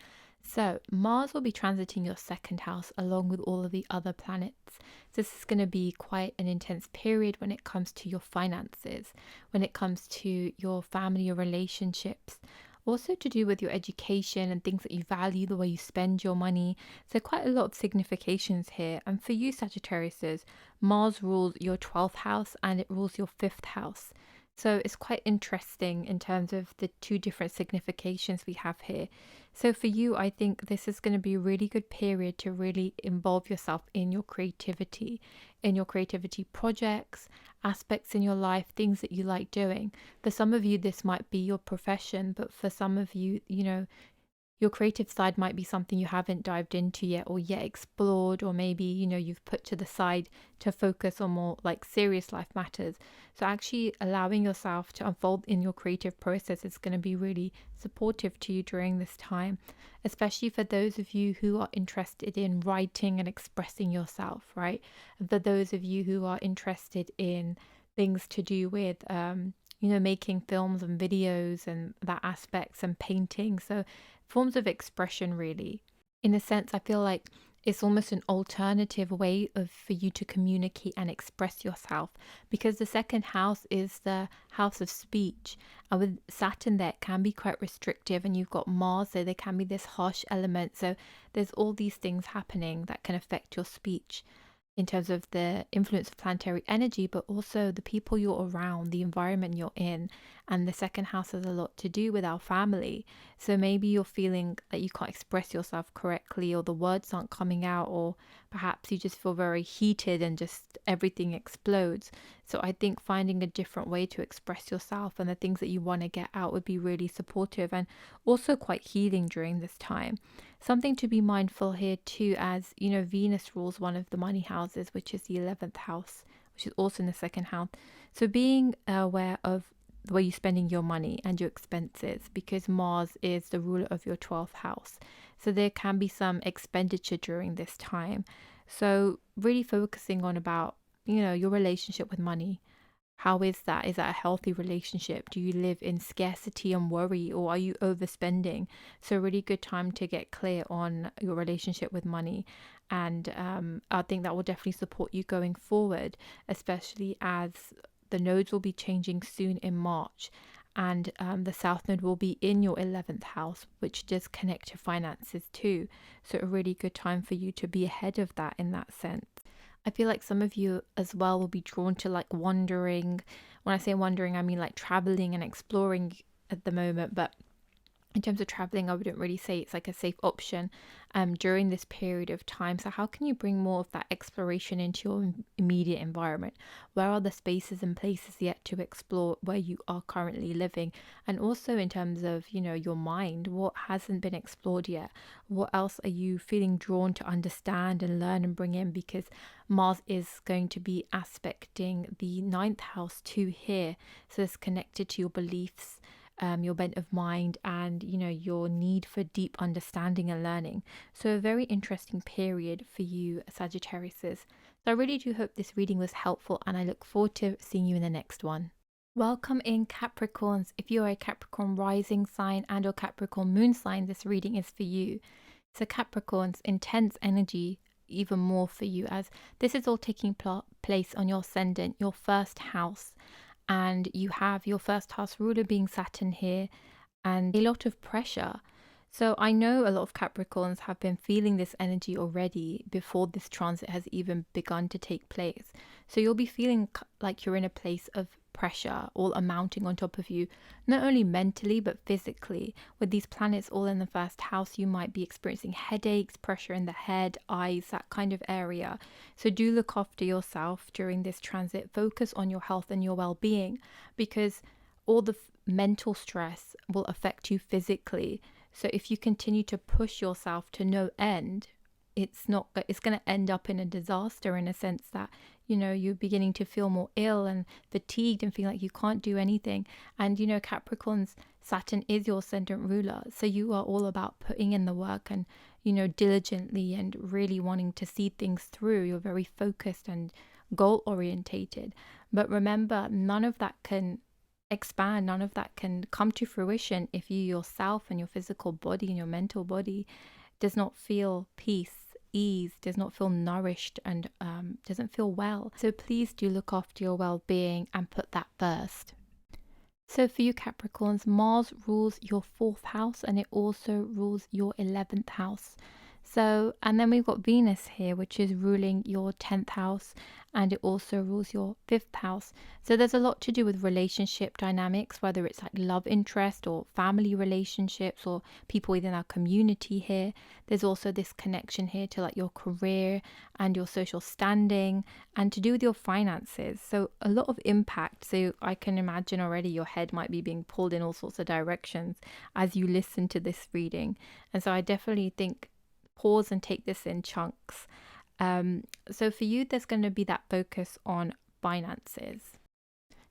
So Mars will be transiting your second house along with all of the other planets. So this is going to be quite an intense period when it comes to your finances, when it comes to your family, your relationships, also to do with your education and things that you value, the way you spend your money. So quite a lot of significations here. And for you, Sagittariuses, Mars rules your 12th house and it rules your 5th house. So it's quite interesting in terms of the two different significations we have here. So for you, I think this is going to be a really good period to really involve yourself in your creativity projects, aspects in your life, things that you like doing. For some of you, this might be your profession, but for some of you, your creative side might be something you haven't dived into yet or yet explored, or maybe, you've put to the side to focus on more like serious life matters. So actually allowing yourself to unfold in your creative process is going to be really supportive to you during this time, especially for those of you who are interested in writing and expressing yourself, right? And for those of you who are interested in things to do with, making films and videos and that aspects and painting. So forms of expression, really. In a sense, I feel like it's almost an alternative way for you to communicate and express yourself, because the second house is the house of speech, and with Saturn there it can be quite restrictive, and you've got Mars there can be this harsh element. So there's all these things happening that can affect your speech in terms of the influence of planetary energy, but also the people you're around, the environment you're in. And the second house has a lot to do with our family. So maybe you're feeling that you can't express yourself correctly, or the words aren't coming out, or perhaps you just feel very heated and just everything explodes. So I think finding a different way to express yourself and the things that you want to get out would be really supportive and also quite healing during this time. Something to be mindful here too, as Venus rules one of the money houses, which is the 11th house, which is also in the second house. So being aware of the way you're spending your money and your expenses, because Mars is the ruler of your 12th house. So there can be some expenditure during this time. So really focusing on about, your relationship with money. How is that? Is that a healthy relationship? Do you live in scarcity and worry, or are you overspending? So a really good time to get clear on your relationship with money. And I think that will definitely support you going forward, especially as the nodes will be changing soon in March. And the South Node will be in your 11th house, which does connect to finances too. So a really good time for you to be ahead of that in that sense. I feel like some of you as well will be drawn to like wandering. When I say wandering, I mean like traveling and exploring at the moment, but in terms of traveling, I wouldn't really say it's like a safe option during this period of time. So, how can you bring more of that exploration into your immediate environment? Where are the spaces and places yet to explore where you are currently living? And also, in terms of, your mind, what hasn't been explored yet? What else are you feeling drawn to understand and learn and bring in? Because Mars is going to be aspecting the ninth house too here. So, it's connected to your beliefs, your bent of mind, and your need for deep understanding and learning. So a very interesting period for you Sagittariuses. So I really do hope this reading was helpful, and I look forward to seeing you in the next one. Welcome in Capricorns. If you are a Capricorn rising sign and or Capricorn moon sign, this reading is for you. So Capricorns, intense energy even more for you, as this is all taking place on your ascendant, your first house, and you have your first house ruler being Saturn here, and a lot of pressure. So I know a lot of Capricorns have been feeling this energy already before this transit has even begun to take place. So you'll be feeling like you're in a place of pressure all amounting on top of you, not only mentally but physically. With these planets all in the first house, you might be experiencing headaches, pressure in the head, eyes, that kind of area. So do look after yourself during this transit. Focus on your health and your well-being, because all the mental stress will affect you physically. So if you continue to push yourself to no end, it's going to end up in a disaster, in a sense that you're beginning to feel more ill and fatigued and feel like you can't do anything. And Capricorn's Saturn is your ascendant ruler, so you are all about putting in the work and diligently and really wanting to see things through. You're very focused and goal orientated, but remember, none of that can expand, none of that can come to fruition if you yourself and your physical body and your mental body does not feel peace, ease, does not feel nourished, and doesn't feel well. So please do look after your well-being and put that first. So for you Capricorns, Mars rules your 4th house, and it also rules your 11th house. So, and then we've got Venus here, which is ruling your 10th house, and it also rules your 5th house. So there's a lot to do with relationship dynamics, whether it's like love interest or family relationships or people within our community here. There's also this connection here to like your career and your social standing, and to do with your finances. So a lot of impact. So I can imagine already your head might be being pulled in all sorts of directions as you listen to this reading. And so I definitely think pause and take this in chunks. So for you, there's going to be that focus on finances.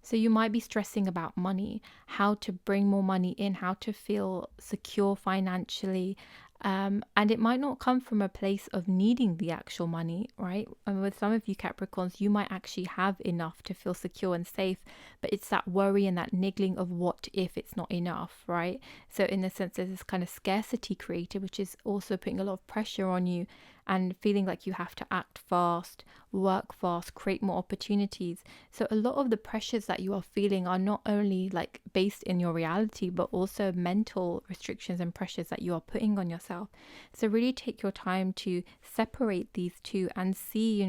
So you might be stressing about money, how to bring more money in, how to feel secure financially. And it might not come from a place of needing the actual money, right? And with some of you Capricorns, you might actually have enough to feel secure and safe, but it's that worry and that niggling of what if it's not enough, right? So in the sense, there's this kind of scarcity created, which is also putting a lot of pressure on you and feeling like you have to act fast, work fast, create more opportunities. So a lot of the pressures that you are feeling are not only like based in your reality, but also mental restrictions and pressures that you are putting on yourself. So really take your time to separate these two and see,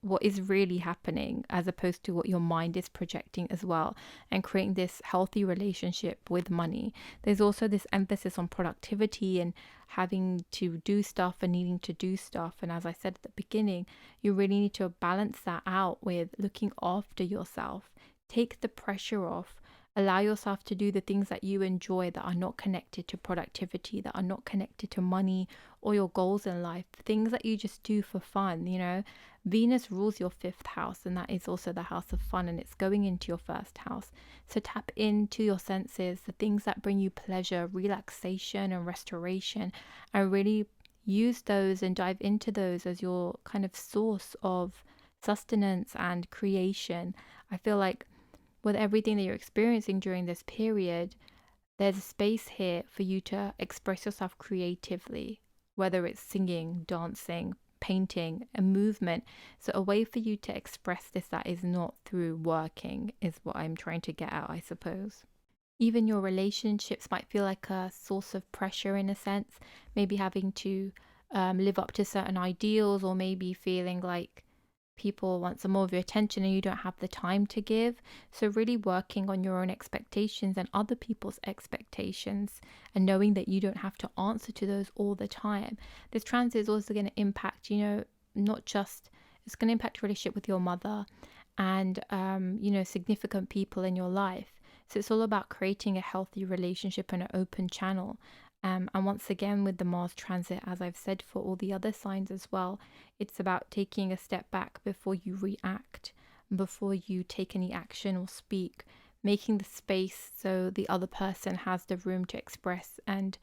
what is really happening, as opposed to what your mind is projecting as well, and creating this healthy relationship with money. There's also this emphasis on productivity and having to do stuff and needing to do stuff. And as I said at the beginning, you really need to balance that out with looking after yourself. Take the pressure off. Allow yourself to do the things that you enjoy, that are not connected to productivity, that are not connected to money or your goals in life. Things that you just do for fun, Venus rules your 5th house, and that is also the house of fun, and it's going into your 1st house. So tap into your senses, the things that bring you pleasure, relaxation, and restoration, and really use those and dive into those as your kind of source of sustenance and creation. I feel like with everything that you're experiencing during this period, there's a space here for you to express yourself creatively, whether it's singing, dancing, painting, a movement. So a way for you to express this that is not through working is what I'm trying to get at, I suppose. Even your relationships might feel like a source of pressure in a sense, maybe having to live up to certain ideals, or maybe feeling like people want some more of your attention and you don't have the time to give. So really working on your own expectations and other people's expectations, and knowing that you don't have to answer to those all the time. This transit is also going to impact, not just, it's going to impact your relationship with your mother and, significant people in your life. So it's all about creating a healthy relationship and an open channel. And once again, with the Mars transit, as I've said for all the other signs as well, it's about taking a step back before you react, before you take any action or speak, making the space so the other person has the room to express and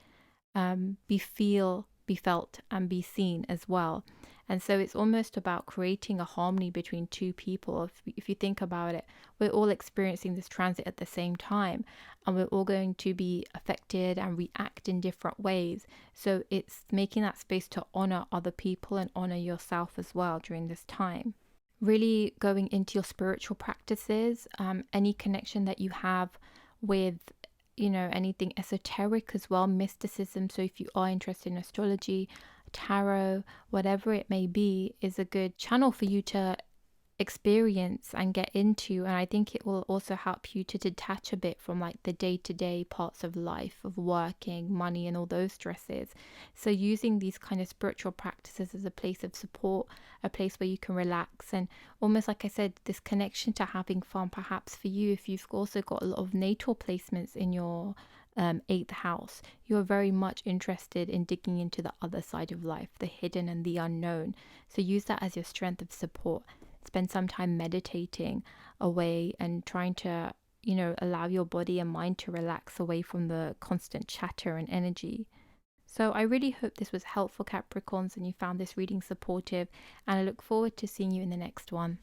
be felt and be seen as well. And so it's almost about creating a harmony between two people. If you think about it, we're all experiencing this transit at the same time, and we're all going to be affected and react in different ways. So it's making that space to honor other people and honor yourself as well during this time. Really going into your spiritual practices, any connection that you have with anything esoteric as well, mysticism. So if you are interested in astrology, tarot, whatever it may be, is a good channel for you to experience and get into. And I think it will also help you to detach a bit from like the day-to-day parts of life, of working, money, and all those stresses. So using these kind of spiritual practices as a place of support, a place where you can relax, and almost like I said, this connection to having fun. Perhaps for you, if you've also got a lot of natal placements in your 8th house, you're very much interested in digging into the other side of life, the hidden and the unknown. So use that as your strength of support. Spend some time meditating away and trying to, allow your body and mind to relax away from the constant chatter and energy. So I really hope this was helpful, Capricorns, and you found this reading supportive, and I look forward to seeing you in the next one.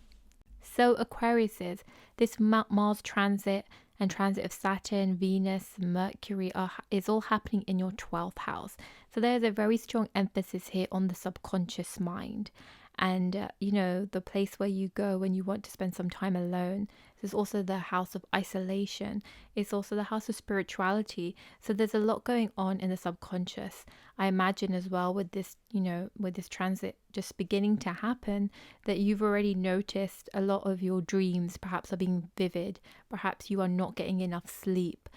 So Aquariuses, this Mars transit and transit of Saturn, Venus, Mercury is all happening in your 12th house. So there's a very strong emphasis here on the subconscious mind. And, the place where you go when you want to spend some time alone. There's also the house of isolation. It's also the house of spirituality. So there's a lot going on in the subconscious. I imagine as well with this, with this transit just beginning to happen, that you've already noticed a lot of your dreams perhaps are being vivid. Perhaps you are not getting enough sleep.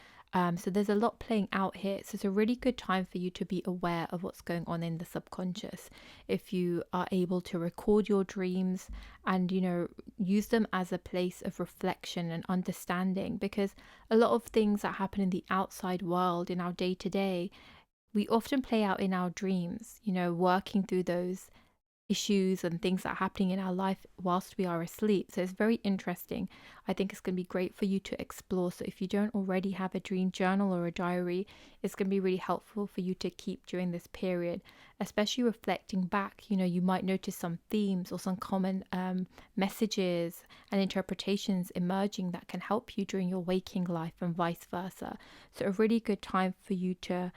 So there's a lot playing out here. So it's a really good time for you to be aware of what's going on in the subconscious. If you are able to record your dreams and, use them as a place of reflection and understanding, because a lot of things that happen in the outside world, in our day to day, we often play out in our dreams, working through those issues and things that are happening in our life whilst we are asleep. So it's very interesting. I think it's going to be great for you to explore. So if you don't already have a dream journal or a diary, it's going to be really helpful for you to keep during this period, especially reflecting back. You might notice some themes or some common messages and interpretations emerging that can help you during your waking life and vice versa. So a really good time for you to,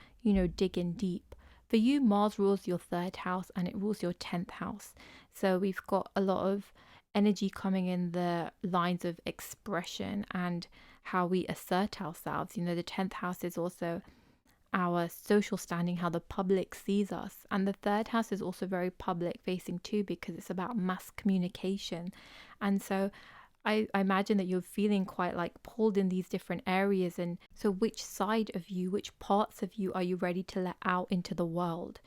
dig in deep. For you, Mars rules your 3rd house and it rules your 10th house. So we've got a lot of energy coming in the lines of expression and how we assert ourselves. The 10th house is also our social standing, how the public sees us. And the 3rd house is also very public facing too, because it's about mass communication. And so I imagine that you're feeling quite like pulled in these different areas. And so which side of you, which parts of you are you ready to let out into the world?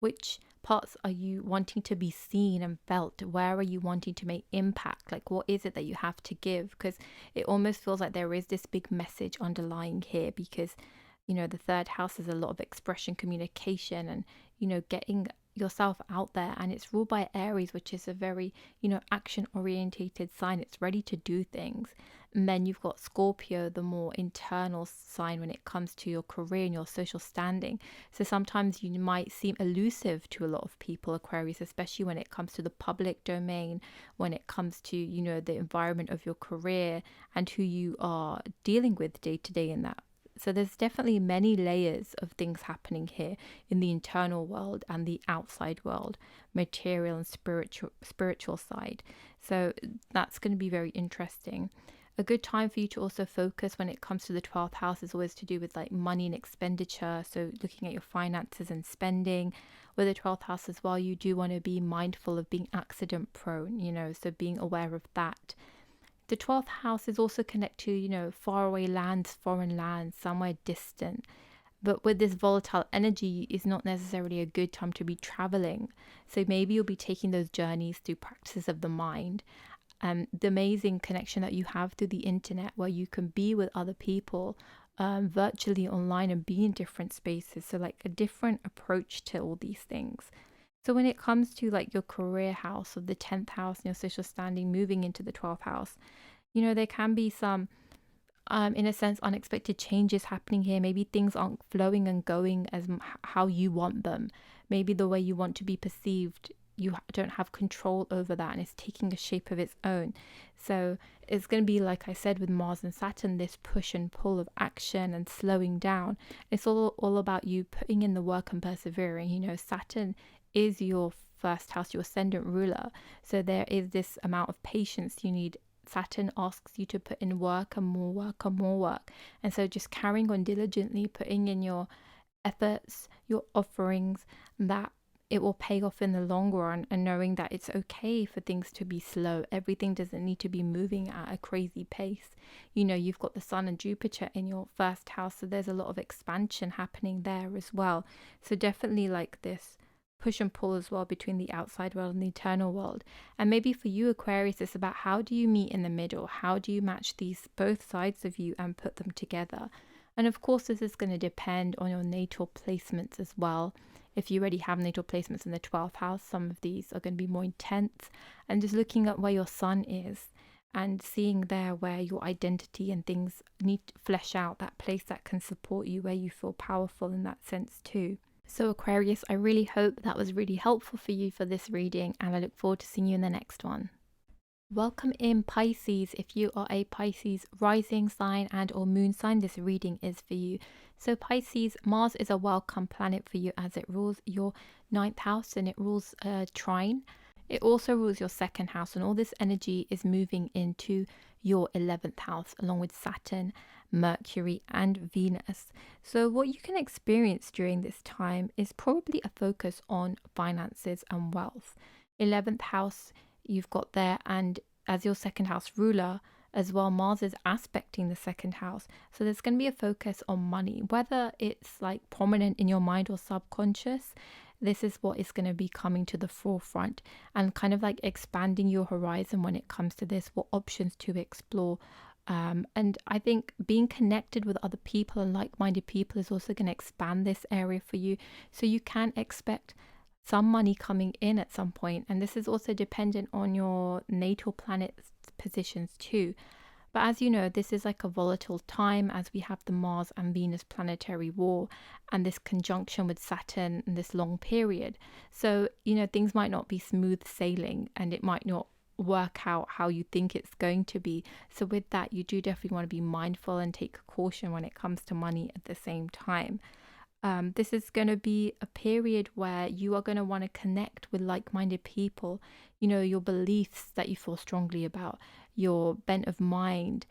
Which parts are you wanting to be seen and felt? Where are you wanting to make impact? Like, what is it that you have to give? Because it almost feels like there is this big message underlying here, because, the 3rd house is a lot of expression, communication, and, getting yourself out there. And it's ruled by Aries, which is a very, action orientated sign. It's ready to do things. And then you've got Scorpio, the more internal sign when it comes to your career and your social standing. So sometimes you might seem elusive to a lot of people, Aquarius, especially when it comes to the public domain, when it comes to, the environment of your career and who you are dealing with day to day in that. So there's definitely many layers of things happening here in the internal world and the outside world, material and spiritual side. So that's going to be very interesting. A good time for you to also focus when it comes to the 12th house is always to do with like money and expenditure. So looking at your finances and spending. With the 12th house as well, you do want to be mindful of being accident prone, so being aware of that. The 12th house is also connected to, faraway lands, foreign lands, somewhere distant. But with this volatile energy, is not necessarily a good time to be traveling. So maybe you'll be taking those journeys through practices of the mind. The amazing connection that you have through the internet, where you can be with other people virtually online and be in different spaces. So like a different approach to all these things. So when it comes to like your career house of the 10th house and your social standing moving into the 12th house, there can be some, in a sense, unexpected changes happening here. Maybe things aren't flowing and going as how you want them. Maybe the way you want to be perceived, you don't have control over that, and it's taking a shape of its own. So it's going to be, like I said, with Mars and Saturn, this push and pull of action and slowing down. It's all about you putting in the work and persevering. Saturn is your first house, your ascendant ruler. So there is this amount of patience you need. Saturn asks you to put in work and more work and more work. And so just carrying on diligently, putting in your efforts, your offerings, that it will pay off in the long run, and knowing that it's okay for things to be slow. Everything doesn't need to be moving at a crazy pace. You've got the Sun and Jupiter in your first house, so there's a lot of expansion happening there as well. So definitely like this push and pull as well between the outside world and the internal world. And maybe for you, Aquarius, it's about how do you meet in the middle? How do you match these both sides of you and put them together? And of course, this is going to depend on your natal placements as well. If you already have natal placements in the 12th house, some of these are going to be more intense. And just looking at where your sun is and seeing there where your identity and things need to flesh out, that place that can support you, where you feel powerful in that sense too. So Aquarius, I really hope that was really helpful for you for this reading, and I look forward to seeing you in the next one. Welcome in Pisces. If you are a Pisces rising sign and or moon sign, this reading is for you. So Pisces, Mars is a welcome planet for you as it rules your 9th house and it rules trine. It also rules your 2nd house, and all this energy is moving into your 11th house along with Saturn, Mercury and Venus. So what you can experience during this time is probably a focus on finances and wealth. 11th house you've got there, and as your 2nd house ruler as well, Mars is aspecting the 2nd house. So there's going to be a focus on money, whether it's like prominent in your mind or subconscious. This is what is going to be coming to the forefront and kind of like expanding your horizon when it comes to this, what options to explore. And I think being connected with other people and like-minded people is also going to expand this area for you. So you can expect some money coming in at some point. And this is also dependent on your natal planet's positions too. But as you know, this is like a volatile time as we have the Mars and Venus planetary war and this conjunction with Saturn in this long period. So, things might not be smooth sailing and it might not work out how you think it's going to be. So with that, you do definitely want to be mindful and take caution when it comes to money at the same time. This is going to be a period where you are going to want to connect with like-minded people, your beliefs that you feel strongly about, your bent of mind,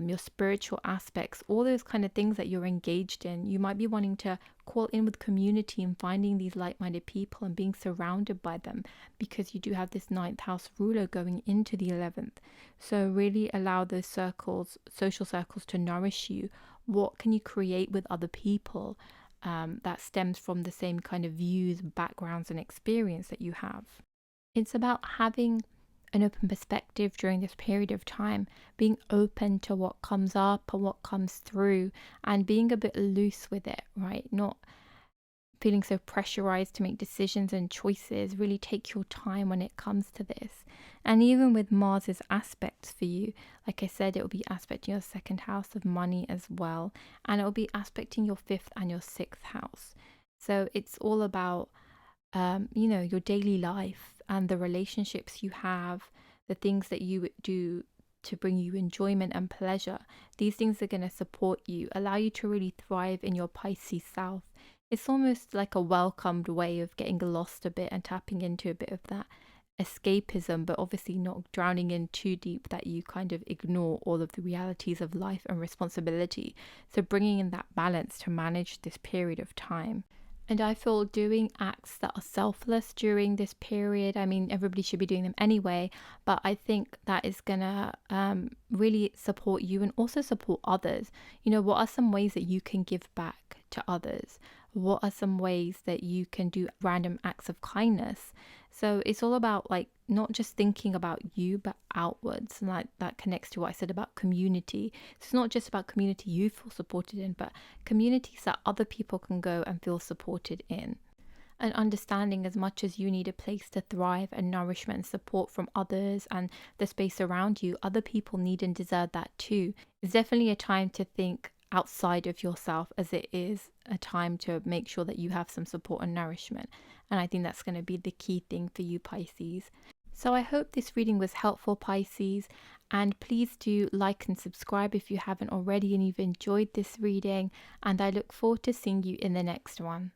your spiritual aspects, all those kind of things that you're engaged in. You might be wanting to call in with community and finding these like-minded people and being surrounded by them, because you do have this 9th house ruler going into the 11th. So really allow those circles, social circles, to nourish you. What can you create with other people that stems from the same kind of views, backgrounds and experience that you have? It's about having an open perspective during this period of time, being open to what comes up and what comes through, and being a bit loose with it, right? Not feeling so pressurized to make decisions and choices. Really take your time when it comes to this. And even with Mars's aspects for you, like I said, it will be aspecting your 2nd house of money as well, and it will be aspecting your 5th and your 6th house. So it's all about your daily life and the relationships you have, the things that you do to bring you enjoyment and pleasure. These things are going to support you, allow you to really thrive in your Pisces self. It's almost like a welcomed way of getting lost a bit and tapping into a bit of that escapism, but obviously not drowning in too deep that you kind of ignore all of the realities of life and responsibility. So bringing in that balance to manage this period of time. And I feel doing acts that are selfless during this period, I mean, everybody should be doing them anyway, but I think that is gonna really support you and also support others. You know, what are some ways that you can give back to others? What are some ways that you can do random acts of kindness? So it's all about like not just thinking about you, but outwards. And like that connects to what I said about community. It's not just about community you feel supported in, but communities that other people can go and feel supported in. And understanding as much as you need a place to thrive and nourishment and support from others and the space around you, other people need and deserve that too. It's definitely a time to think outside of yourself, as it is a time to make sure that you have some support and nourishment. And I think that's going to be the key thing for you, Pisces. So I hope this reading was helpful, Pisces, and please do like and subscribe if you haven't already and you've enjoyed this reading, and I look forward to seeing you in the next one.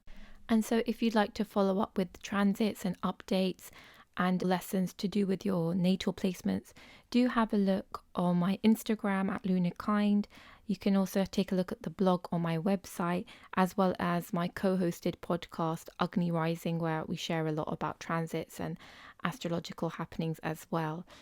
And so if you'd like to follow up with transits and updates and lessons to do with your natal placements, do have a look on my Instagram at LunaKind. You can also take a look at the blog on my website, as well as my co-hosted podcast, Agni Rising, where we share a lot about transits and astrological happenings as well.